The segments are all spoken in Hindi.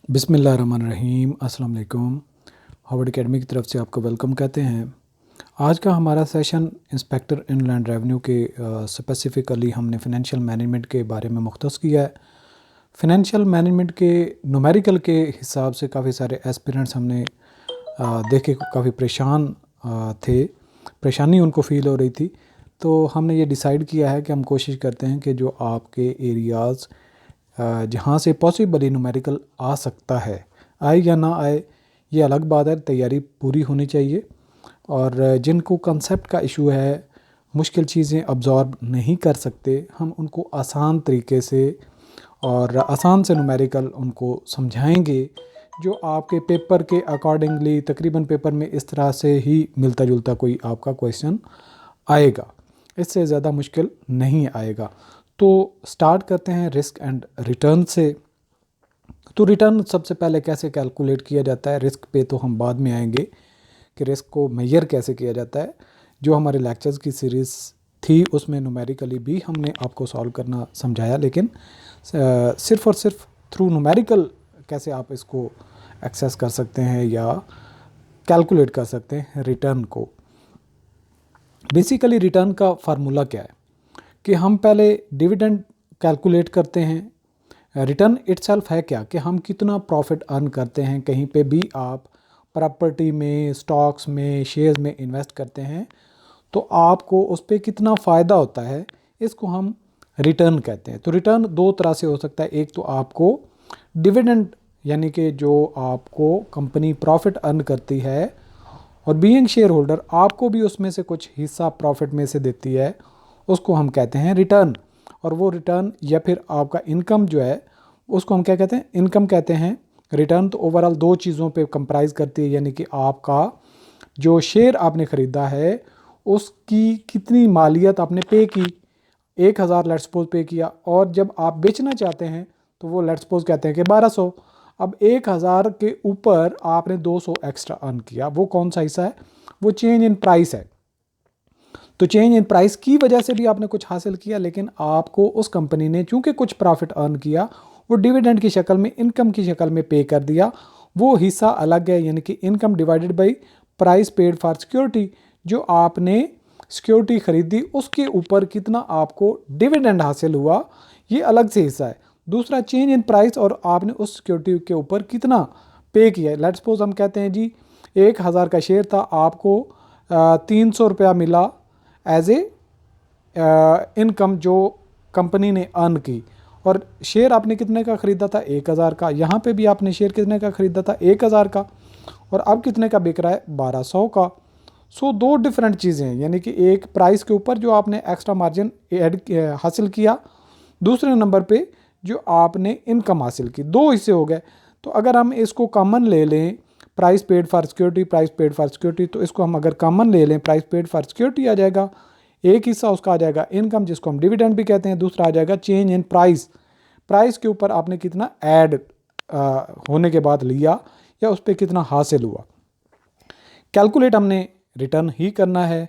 बिस्मिल्लाहिर्रहमानिर्रहीम। अस्सलाम वालेकुम। हार्वर्ड एकेडमी की तरफ से आपको वेलकम कहते हैं। आज का हमारा सेशन इंस्पेक्टर इनलैंड रेवेन्यू के स्पेसिफ़िकली हमने फ़ाइनेंशियल मैनेजमेंट के बारे में मुख्तस किया है। फ़ाइनेंशियल मैनेजमेंट के न्यूमेरिकल के हिसाब से काफ़ी सारे एस्पिरेंट्स हमने देखे काफ़ी परेशान थे, परेशानी उनको फ़ील हो रही थी। तो हमने ये डिसाइड किया है कि हम कोशिश करते हैं कि जो आपके एरियाज़ जहाँ से पॉसिबली न्यूमेरिकल आ सकता है, आए या ना आए ये अलग बात है, तैयारी पूरी होनी चाहिए। और जिनको कंसेप्ट का इशू है, मुश्किल चीज़ें अब्ज़ॉर्ब नहीं कर सकते, हम उनको आसान तरीके से और आसान से न्यूमेरिकल उनको समझाएंगे जो आपके पेपर के अकॉर्डिंगली तकरीबन पेपर में इस तरह से ही मिलता जुलता कोई आपका क्वेश्चन आएगा, इससे ज़्यादा मुश्किल नहीं आएगा। तो स्टार्ट करते हैं रिस्क एंड रिटर्न से। तो रिटर्न सबसे पहले कैसे कैलकुलेट किया जाता है, रिस्क पे तो हम बाद में आएंगे कि रिस्क को मेजर कैसे किया जाता है। जो हमारे लेक्चर्स की सीरीज़ थी उसमें न्यूमेरिकली भी हमने आपको सॉल्व करना समझाया, लेकिन सिर्फ़ और सिर्फ थ्रू न्यूमेरिकल कैसे आप इसको एक्सेस कर सकते हैं या कैलकुलेट कर सकते हैं रिटर्न को। बेसिकली रिटर्न का फार्मूला क्या है कि हम पहले डिविडेंड कैलकुलेट करते हैं। रिटर्न इटसेल्फ है क्या कि हम कितना प्रॉफिट अर्न करते हैं। कहीं पे भी आप प्रॉपर्टी में, स्टॉक्स में, शेयर्स में इन्वेस्ट करते हैं तो आपको उस पर कितना फ़ायदा होता है, इसको हम रिटर्न कहते हैं। तो रिटर्न दो तरह से हो सकता है। एक तो आपको डिविडेंड यानी कि जो आपको कंपनी प्रॉफिट अर्न करती है और बीइंग शेयर होल्डर आपको भी उसमें से कुछ हिस्सा प्रॉफिट में से देती है, उसको हम कहते हैं रिटर्न। और वो रिटर्न या फिर आपका इनकम जो है उसको हम क्या कहते हैं, इनकम कहते हैं। रिटर्न तो ओवरऑल दो चीज़ों पे कंप्राइज करती है, यानी कि आपका जो शेयर आपने ख़रीदा है उसकी कितनी मालियत आपने पे की, 1000 लेट्स सपोज पे किया, और जब आप बेचना चाहते हैं तो वो लेट्स सपोज कहते हैं कि 1200। अब 1000 के ऊपर आपने 200 एक्स्ट्रा अर्न किया, वो कौन सा हिस्सा है, वो चेंज इन प्राइस है। तो चेंज इन प्राइस की वजह से भी आपने कुछ हासिल किया, लेकिन आपको उस कंपनी ने चूंकि कुछ प्रॉफिट अर्न किया वो डिविडेंड की शक्ल में, इनकम की शक्ल में पे कर दिया। वो हिस्सा अलग है, यानी कि income divided by price paid for security. जो आपने सिक्योरिटी खरीदी उसके ऊपर कितना आपको डिविडेंड हासिल हुआ, ये अलग से हिस्सा है। दूसरा चेंज इन प्राइस, और आपने उस सिक्योरिटी के ऊपर कितना पे किया है। लेट्स सपोज हम कहते हैं जी 1000 का शेयर था, आपको 300 रुपया मिला एज ए इनकम जो कंपनी ने अर्न की। और शेयर आपने कितने का ख़रीदा था, 1000 का। यहाँ पे भी आपने शेयर कितने का ख़रीदा था, 1000 का, और अब कितने का बिक रहा है, 1200 का। सो दो डिफरेंट चीज़ें हैं, यानी कि एक प्राइस के ऊपर जो आपने एक्स्ट्रा मार्जिन ऐड हासिल किया, दूसरे नंबर पे जो आपने इनकम हासिल की, दो हिस्से हो गए। तो अगर हम इसको कॉमन ले लें, price paid for security, price paid for security, तो इसको हम अगर कॉमन ले लें, प्राइस पेड फॉर सिक्योरिटी आ जाएगा, एक हिस्सा उसका आ जाएगा इनकम जिसको हम डिविडेंड भी कहते हैं, दूसरा आ जाएगा चेंज इन प्राइस। प्राइस के ऊपर आपने कितना ऐड होने के बाद लिया या उस पर कितना हासिल हुआ। कैलकुलेट हमने रिटर्न ही करना है।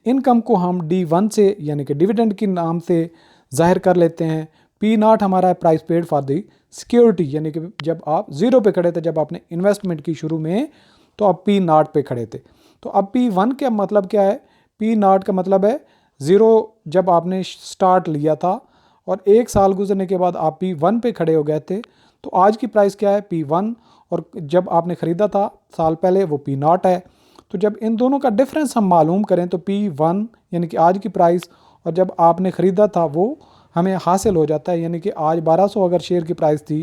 इनकम को हम D1 से यानी कि डिविडेंड के नाम से जाहिर कर लेते हैं। P0 हमारा है price paid for the security, यानी कि जब आप ज़ीरो पे खड़े थे, जब आपने इन्वेस्टमेंट की शुरू में, तो आप P0 पे खड़े थे। तो अब P1 का मतलब क्या है, P0 का मतलब है ज़ीरो जब आपने स्टार्ट लिया था और एक साल गुजरने के बाद आप P1 पे खड़े हो गए थे, तो आज की प्राइस क्या है, P1, और जब आपने ख़रीदा था साल पहले वो P0 है। तो जब इन दोनों का डिफरेंस हम मालूम करें तो P1 यानी कि आज की प्राइस और जब आपने ख़रीदा था वो हमें हासिल हो जाता है। यानी कि आज 1200 अगर शेयर की प्राइस थी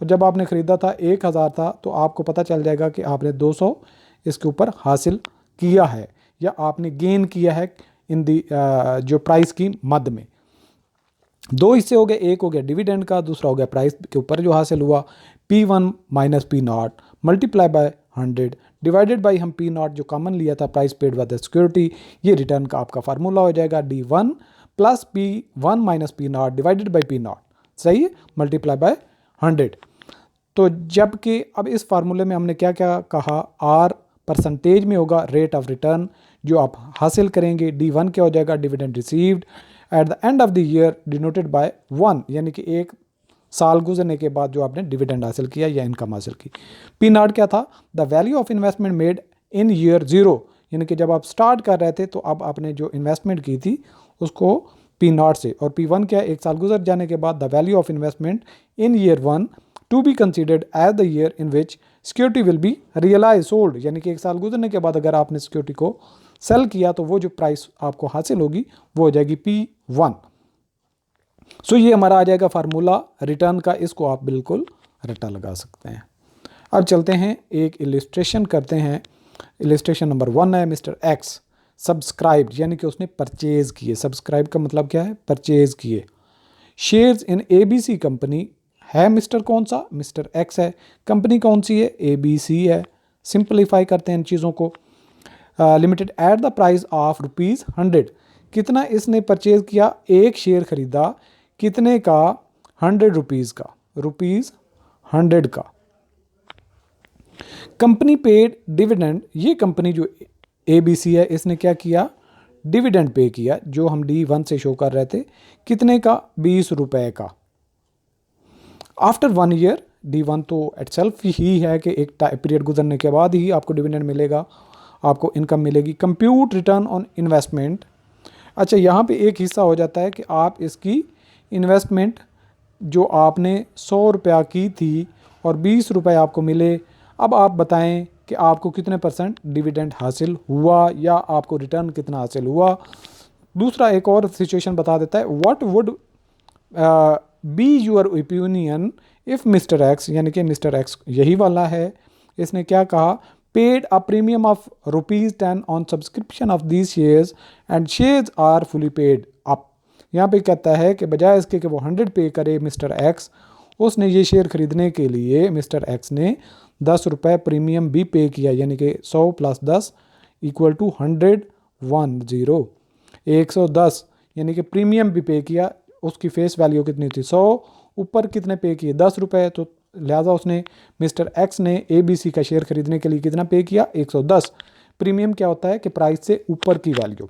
और जब आपने ख़रीदा था 1000 था, तो आपको पता चल जाएगा कि आपने 200 इसके ऊपर हासिल किया है या आपने गेन किया है इन दी जो प्राइस की मद में। दो हिस्से हो गए, एक हो गया डिविडेंड का, दूसरा हो गया प्राइस के ऊपर जो हासिल हुआ। P1 minus P0 multiply by 100 divided by हम P0 जो कॉमन लिया था price paid by the security, ये रिटर्न का आपका फार्मूला हो जाएगा D1 plus P1 minus P0 divided by P0, सही है, मल्टीप्लाई बाय 100। तो जबकि अब इस फार्मूले में हमने क्या क्या कहा, R परसेंटेज में होगा रेट ऑफ रिटर्न जो आप हासिल करेंगे। D1 क्या हो जाएगा, dividend received at the end of the year denoted by 1, यानी कि एक साल गुजरने के बाद जो आपने डिविडेंड हासिल किया या इनकम हासिल की। पी नॉट क्या था? The value of investment made in year 0, यानी कि जब आप स्टार्ट कर रहे थे तो अब आपने जो इन्वेस्टमेंट की थी उसको पी नॉट से, और पी वन क्या है? 1 साल गुजर जाने के बाद the value of investment in year 1 to be considered as the year in which security will be realise sold, यानी कि 1 साल गुजरने के बाद अगर आपने सिक्योरिटी को सेल किया तो वो जो प्राइस आपको हासिल होगी वो हो जाएगी P1। सो ये हमारा आ जाएगा फार्मूला रिटर्न का, इसको आप बिल्कुल रट्टा लगा सकते हैं। अब चलते हैं एक इलिस्ट्रेशन करते हैं। इलिस्ट्रेशन नंबर 1 है, मिस्टर एक्स सब्सक्राइब, यानी कि उसने परचेज किए। सब्सक्राइब का मतलब क्या है? परचेज किए शेयर्स इन ABC कंपनी। है मिस्टर कौन सा? मिस्टर एक्स है। कंपनी कौन सी है? ABC है। सिंपलीफाई करते हैं इन चीज़ों को। Limited at the price of ₹100। कितना इसने परचेज किया? एक शेयर खरीदा, कितने का? ₹100 का, ₹100 का। कंपनी पेड डिविडेंड, ये कंपनी जो ABC है इसने क्या किया? डिविडेंड पे किया, जो हम D1 से शो कर रहे थे, कितने का? ₹20 का। आफ्टर 1 ईयर, D1 तो इटसेल्फ ही है कि एक पीरियड गुजरने के बाद ही आपको डिविडेंड मिलेगा, आपको इनकम मिलेगी। Compute return on investment. अच्छा, यहाँ पे एक हिस्सा हो जाता है कि आप इसकी इन्वेस्टमेंट जो आपने ₹100 की थी और ₹20 आपको मिले, अब आप बताएं कि आपको कितने % डिविडेंड हासिल हुआ या आपको रिटर्न कितना हासिल हुआ। दूसरा एक और सिचुएशन बता देता है, what would be your opinion if mister x, यानी कि मिस्टर एक्स यही वाला है, इसने क्या कहा? Paid a premium of ₹10 on subscription of these shares and shares are fully paid up. यहाँ पे कहता है कि बजाय इसके कि वो 100 पे करे मिस्टर एक्स, उसने ये शेयर खरीदने के लिए मिस्टर एक्स ने ₹10 प्रीमियम भी पे किया, यानी कि 100 + 10 = 110, 110, यानी कि प्रीमियम भी पे किया। उसकी फेस वैल्यू कितनी थी? 100, ऊपर कितने पे किए? ₹10, तो लिहाजा उसने मिस्टर एक्स ने ABC का शेयर खरीदने के लिए कितना पे किया? 110। प्रीमियम क्या होता है? कि प्राइस से ऊपर की वैल्यू।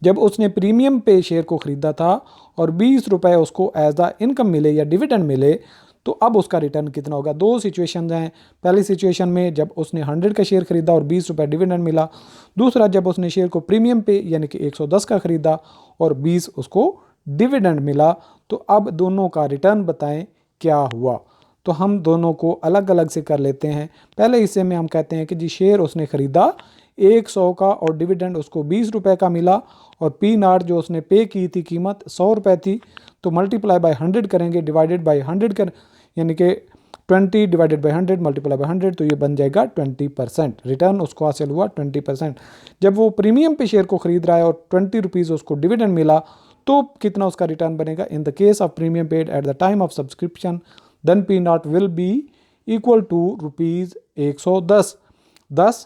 जब उसने प्रीमियम पे शेयर को खरीदा था और ₹20 उसको एज द इनकम मिले या डिविडेंड मिले, तो अब उसका रिटर्न कितना होगा? 2 सिचुएशंस हैं। पहली सिचुएशन में जब उसने 100 का शेयर खरीदा और ₹20 डिविडेंड मिला। दूसरा, जब उसने शेयर को प्रीमियम पे यानी कि 110 का खरीदा और 20 उसको डिविडेंड मिला, तो अब दोनों का रिटर्न बताएं क्या हुआ। तो हम दोनों को अलग अलग से कर लेते हैं। पहले हिस्से में हम कहते हैं कि जी शेयर उसने खरीदा 100 का और डिविडेंड उसको ₹20 का मिला, और पी नॉट जो उसने पे की थी कीमत ₹100 थी, तो मल्टीप्लाई बाय 100 करेंगे, डिवाइडेड बाय 100 कर, यानी कि 20 डिवाइडेड बाय 100 मल्टीप्लाई बाय 100, तो ये बन जाएगा 20%। रिटर्न उसको हासिल हुआ 20%। जब वो प्रीमियम पे शेयर को खरीद रहा है और ₹20 उसको डिविडेंड मिला, तो कितना उसका रिटर्न बनेगा? In the case of premium paid at the time of subscription, then P not will be equal to ₹110। 10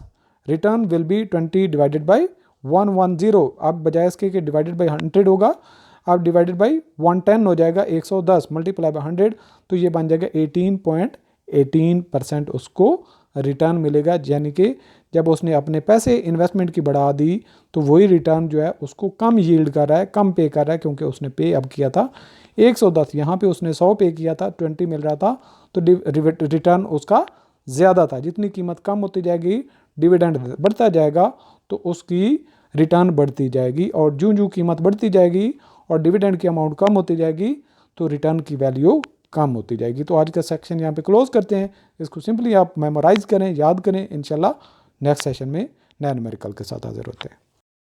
return will be 20 divided by 110। अब बजाय इसके कि डिवाइडेड बाई 100 होगा, अब डिवाइडेड बाई 110 हो जाएगा। 110 मल्टीप्लाई बाई 100, तो ये बन जाएगा 18.18% उसको रिटर्न मिलेगा। यानी कि जब उसने अपने पैसे इन्वेस्टमेंट की बढ़ा दी, तो वही रिटर्न जो है उसको कम यील्ड कर रहा है, कम पे कर रहा है, क्योंकि उसने पे अब किया था 110, यहाँ पे उसने 100 पे किया था, 20 मिल रहा था, तो रिटर्न उसका ज़्यादा था। जितनी कीमत कम होती जाएगी, डिविडेंड बढ़ता जाएगा, तो उसकी रिटर्न बढ़ती जाएगी, और जो जो कीमत बढ़ती जाएगी और डिविडेंड की अमाउंट कम होती जाएगी, तो रिटर्न की वैल्यू कम होती जाएगी। तो आज का सेक्शन यहाँ पे क्लोज करते हैं। इसको सिंपली आप मेमोराइज करें, याद करें। इंशाल्लाह नेक्स्ट सेशन में नए न्यूमेरिकल के साथ हाजिर होते हैं।